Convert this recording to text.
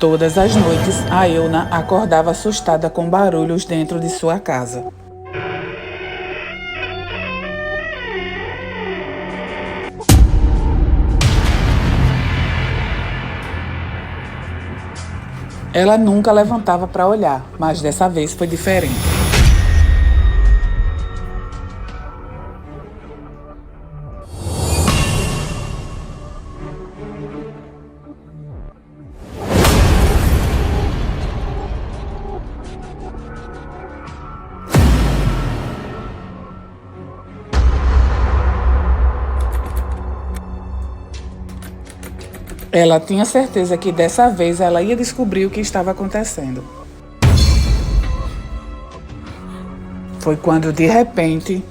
Todas as noites, a Euna acordava assustada com barulhos dentro de sua casa. Ela nunca levantava para olhar, mas dessa vez foi diferente. Ela tinha certeza que dessa vez ela ia descobrir o que estava acontecendo. Foi quando, de repente,